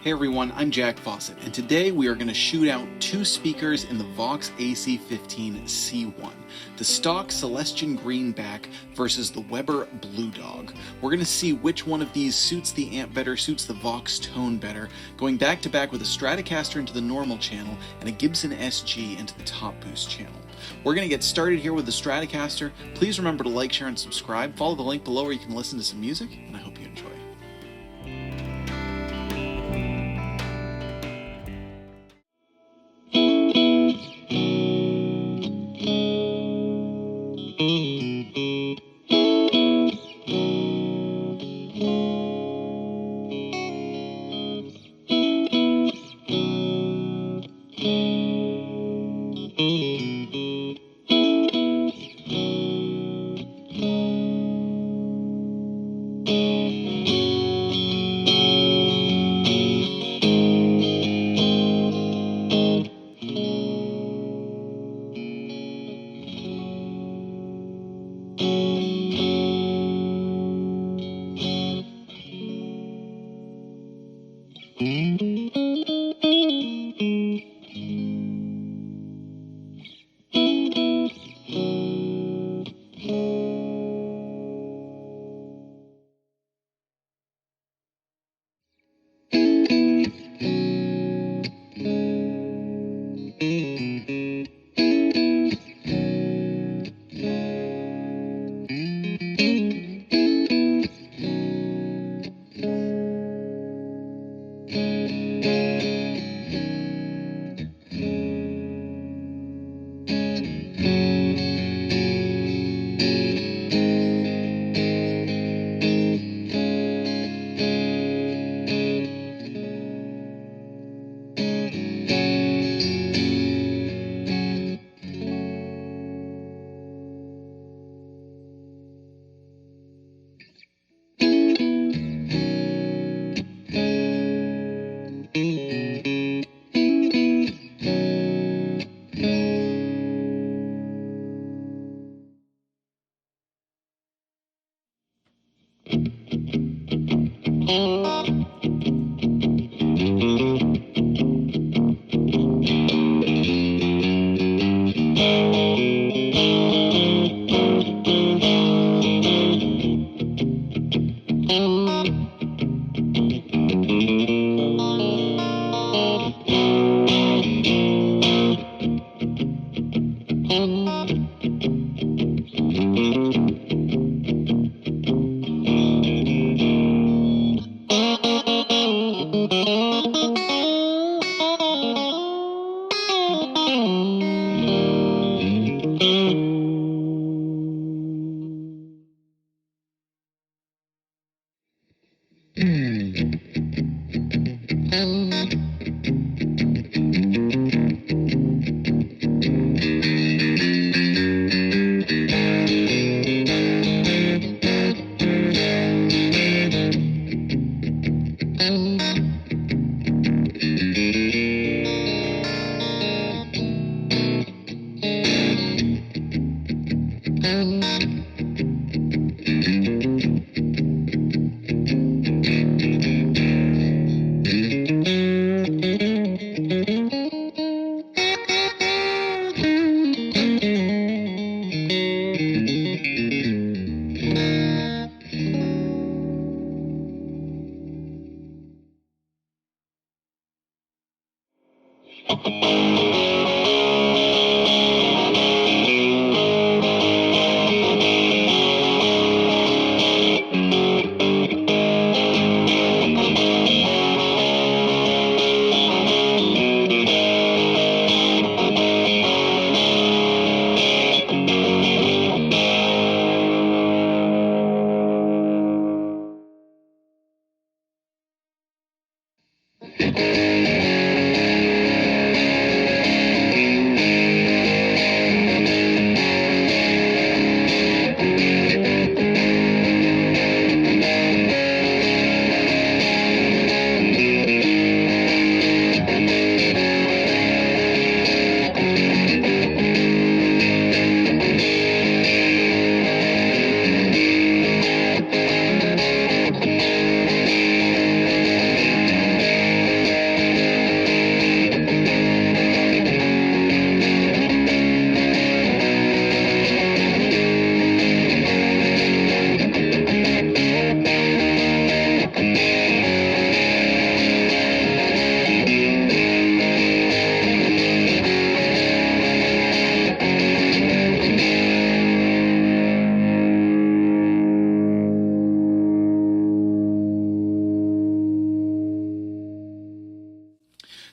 Hey everyone, I'm Jack Fossett, and today we are going to shoot out two speakers in the Vox AC15c1, the stock Celestion Greenback versus the Weber Blue Dog. We're going to see which one of these suits the amp better, suits the Vox tone better, going back to back with a Stratocaster into the normal channel and a Gibson SG into the top boost channel. We're going to get started here with the Stratocaster. Please remember to like, share, and subscribe. Follow the link below where you can listen to some music, and I hope you enjoy.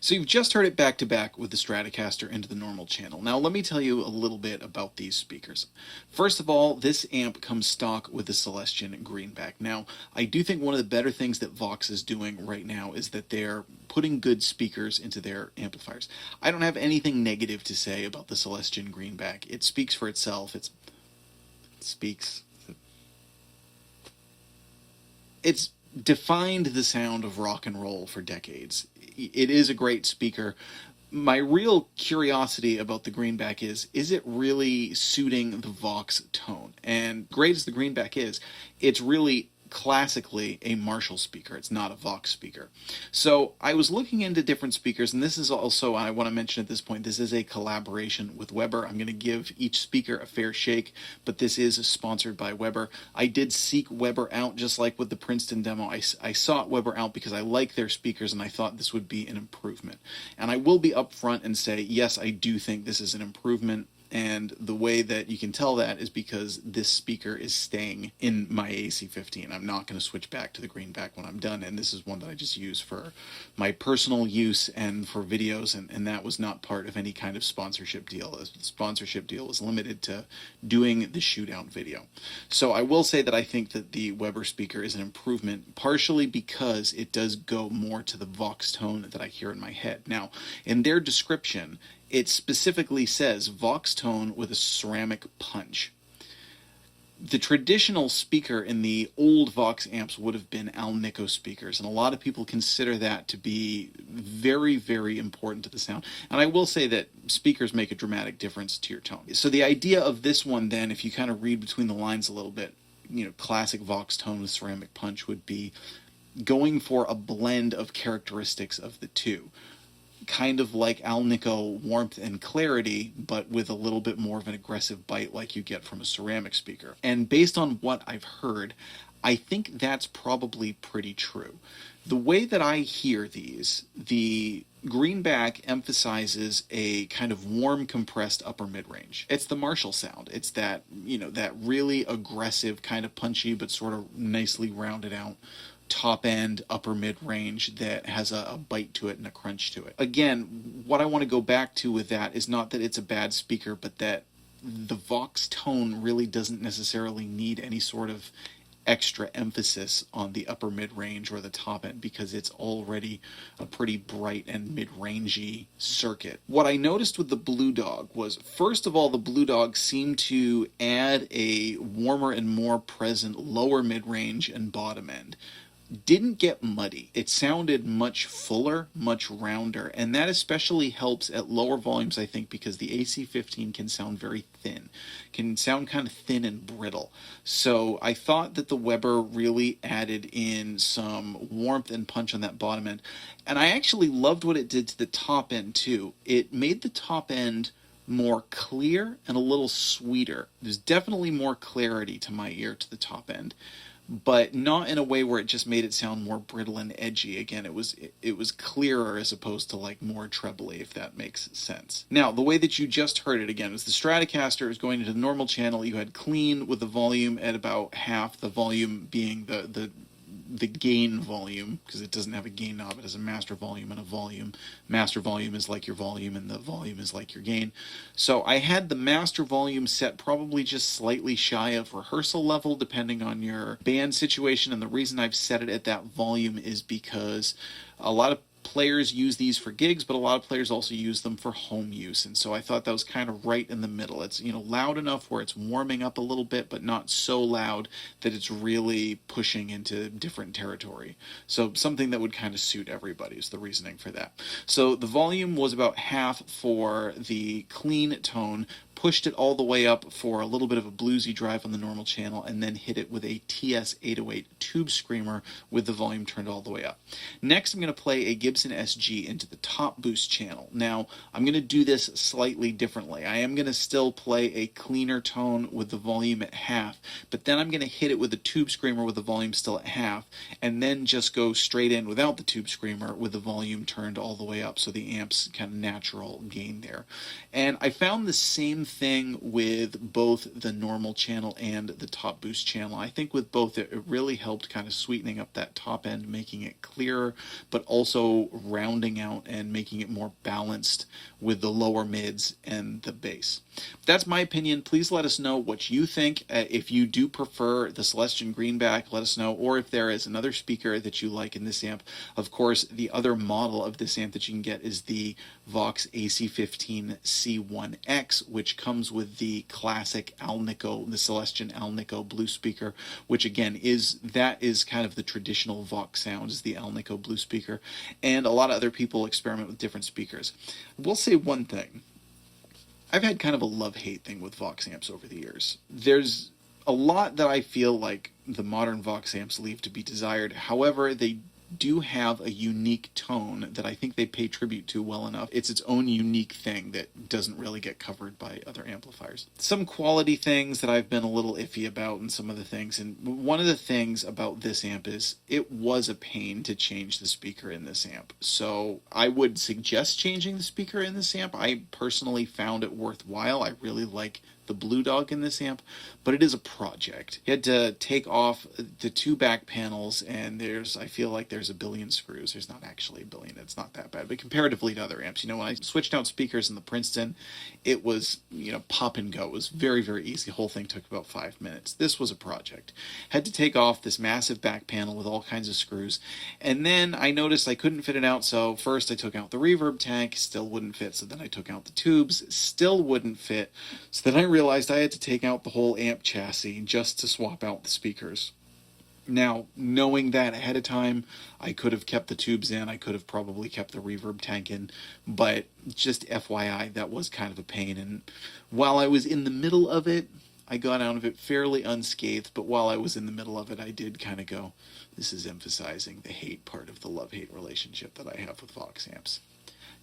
So you've just heard it back to back with the Stratocaster into the normal channel. Now let me tell you a little bit about these speakers. First of all, this amp comes stock with the Celestion Greenback. Now, I do think one of the better things that Vox is doing right now is that they're putting good speakers into their amplifiers. I don't have anything negative to say about the Celestion Greenback. It speaks for itself. It's defined the sound of rock and roll for decades. It is a great speaker. My real curiosity about the Greenback is it really suiting the Vox tone? And great as the Greenback is, it's really classically a Marshall speaker. It's not a Vox speaker. So I was looking into different speakers, and this is also, I want to mention at this point, this is a collaboration with Weber. I'm going to give each speaker a fair shake, but this is sponsored by Weber. I did seek Weber out, just like with the Princeton demo. I sought Weber out because I like their speakers, and I thought this would be an improvement. And I will be upfront and say, yes, I do think this is an improvement. And the way that you can tell that is because this speaker is staying in my AC15. I'm not going to switch back to the Greenback when I'm done, and this is one that I just use for my personal use and for videos, and that was not part of any kind of sponsorship deal. The sponsorship deal was limited to doing the Shootout video. So I will say that I think that the Weber speaker is an improvement, partially because it does go more to the Vox tone that I hear in my head. Now, in their description, it specifically says Vox tone with a ceramic punch. The traditional speaker in the old Vox amps would have been Alnico speakers, and a lot of people consider that to be very, very important to the sound. And I will say that speakers make a dramatic difference to your tone. So the idea of this one then, if you kind of read between the lines a little bit, you know, classic Vox tone with ceramic punch would be going for a blend of characteristics of the two. Kind of like Alnico warmth and clarity, but with a little bit more of an aggressive bite like you get from a ceramic speaker. And based on what I've heard, I think that's probably pretty true. The way that I hear these, the Greenback emphasizes a kind of warm, compressed upper mid-range. It's the Marshall sound. It's that, you know, that really aggressive, kind of punchy, but sort of nicely rounded out top end upper mid range that has a bite to it and a crunch to it. Again, what I want to go back to with that is not that it's a bad speaker, but that the Vox tone really doesn't necessarily need any sort of extra emphasis on the upper mid range or the top end, because it's already a pretty bright and mid-rangey circuit. What I noticed with the Blue Dog was, first of all, the Blue Dog seemed to add a warmer and more present lower mid range and bottom end. Didn't get muddy. It sounded much fuller, much rounder, and that especially helps at lower volumes, I think, because the AC15 can sound very thin, can sound kind of thin and brittle. So I thought that the Weber really added in some warmth and punch on that bottom end, and I actually loved what it did to the top end too. It made the top end more clear and a little sweeter. There's definitely more clarity to my ear to the top end, but not in a way where it just made it sound more brittle and edgy. Again, it was clearer as opposed to like more trebly, if that makes sense. Now, the way that you just heard it again is the Stratocaster is going into the normal channel. You had clean with the volume at about half, the volume being the gain volume, because it doesn't have a gain knob. It has a master volume and a volume. Master volume is like your volume, and the volume is like your gain. So I had the master volume set probably just slightly shy of rehearsal level, depending on your band situation. And the reason I've set it at that volume is because a lot of players use these for gigs, but a lot of players also use them for home use, and so I thought that was kind of right in the middle. It's, you know, loud enough where it's warming up a little bit, but not so loud that it's really pushing into different territory. So something that would kind of suit everybody is the reasoning for that. So the volume was about half for the clean tone, pushed it all the way up for a little bit of a bluesy drive on the normal channel, and then hit it with a TS-808 tube screamer with the volume turned all the way up. Next, I'm going to play a Gibson SG into the top boost channel. Now, I'm going to do this slightly differently. I am going to still play a cleaner tone with the volume at half, but then I'm going to hit it with a tube screamer with the volume still at half, and then just go straight in without the tube screamer with the volume turned all the way up, so the amp's kind of natural gain there. And I found the same thing with both the normal channel and the top boost channel. I think with both it really helped kind of sweetening up that top end, making it clearer, but also rounding out and making it more balanced with the lower mids and the bass. That's my opinion. Please let us know what you think. If you do prefer the Celestion Greenback, let us know, or if there is another speaker that you like in this amp. Of course, the other model of this amp that you can get is the Vox AC15c1X, which comes with the classic Alnico, the Celestion Alnico blue speaker, which again is kind of the traditional Vox sound, is the Alnico blue speaker, and a lot of other people experiment with different speakers. We'll say one thing. I've had kind of a love-hate thing with Vox amps over the years. There's a lot that I feel like the modern Vox amps leave to be desired. However, they do have a unique tone that I think they pay tribute to well enough. It's its own unique thing that doesn't really get covered by other amplifiers. Some quality things that I've been a little iffy about and some of the things, and one of the things about this amp is it was a pain to change the speaker in this amp. So I would suggest changing the speaker in this amp. I personally found it worthwhile. I really like the Blue Dog in this amp, but it is a project. You had to take off the two back panels, and I feel like there's a billion screws. There's not actually a billion, it's not that bad, but comparatively to other amps, when I switched out speakers in the Princeton, it was, pop and go. It was very, very easy. The whole thing took about 5 minutes. This was a project. Had to take off this massive back panel with all kinds of screws, and then I noticed I couldn't fit it out, so first I took out the reverb tank, still wouldn't fit, so then I took out the tubes, still wouldn't fit, so then I realized I had to take out the whole amp chassis just to swap out the speakers. Now, knowing that ahead of time, I could have kept the tubes in, I could have probably kept the reverb tank in, but just FYI, that was kind of a pain, and while I was in the middle of it, I got out of it fairly unscathed, but while I was in the middle of it, I did kind of go, this is emphasizing the hate part of the love-hate relationship that I have with Vox amps.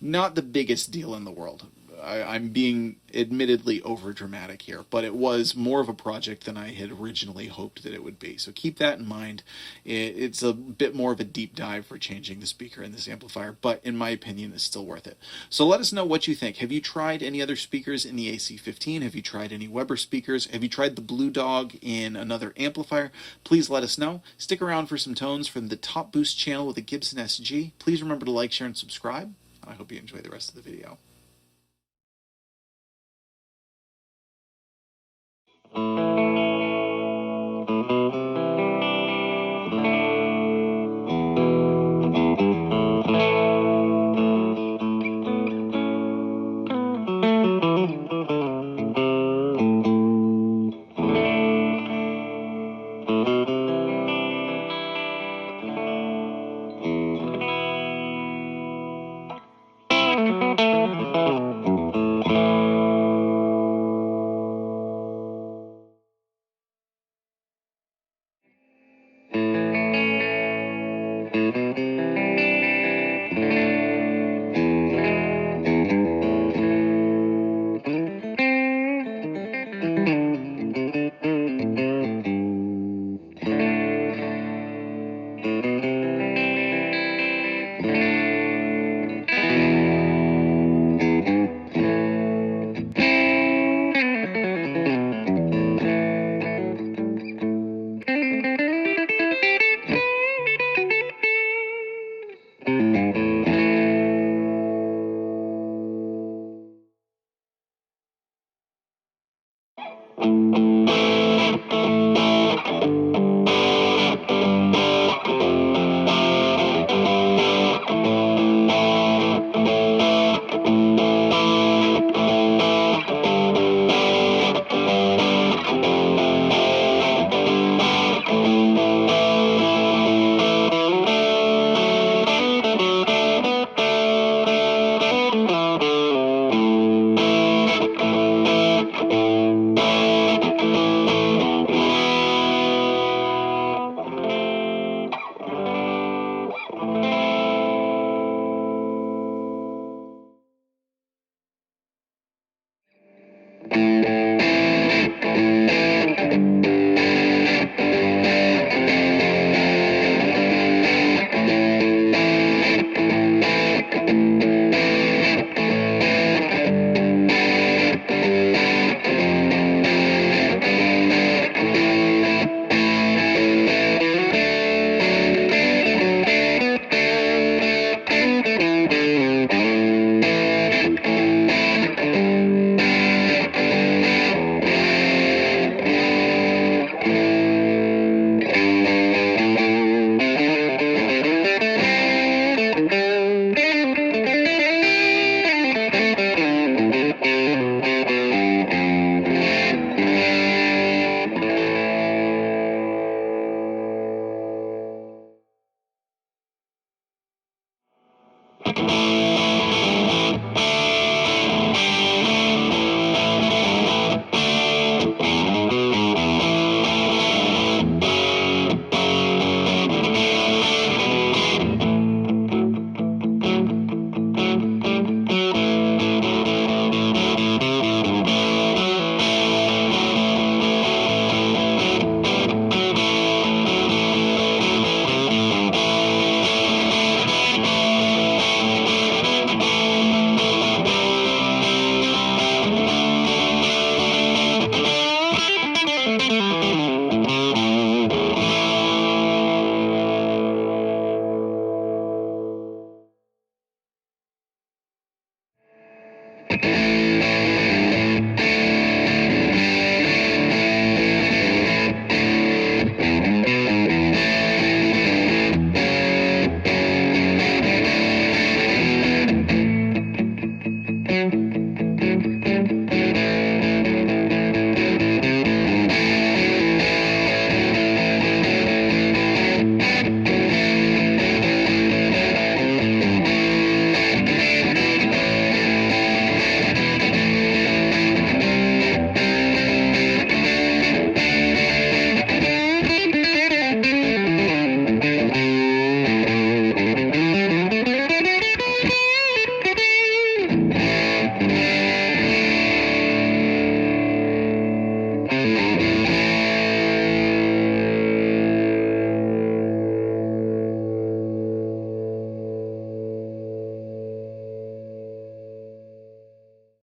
Not the biggest deal in the world. I'm being admittedly over-dramatic here, but it was more of a project than I had originally hoped that it would be. So keep that in mind. It's a bit more of a deep dive for changing the speaker in this amplifier, but in my opinion, it's still worth it. So let us know what you think. Have you tried any other speakers in the AC15? Have you tried any Weber speakers? Have you tried the Blue Dog in another amplifier? Please let us know. Stick around for some tones from the Top Boost channel with the Gibson SG. Please remember to like, share, and subscribe. I hope you enjoy the rest of the video.